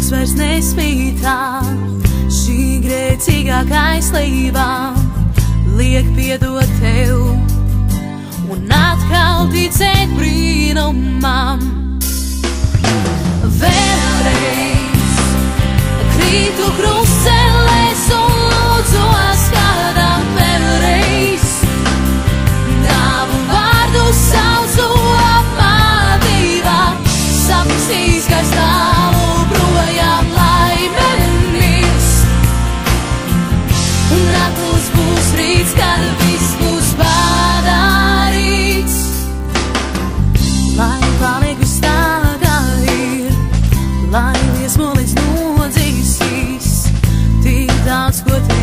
mums vairs nesmītā. Šī grēcīgā kaislībā liek piedot tev un atkal ticēt brīnumam. Vēlreiz krītu krustcelēs un lūdzos kādam vēlreiz. Tavu vārdu saucu apmātībā, sapsīs, ka stāvu projām laimenis. Un atkals būs rīts, kad viss būs padarīts. Lai paliek viss tā, kā ir, lai liesmo līdz nodzīsīs, tik daudz, ko te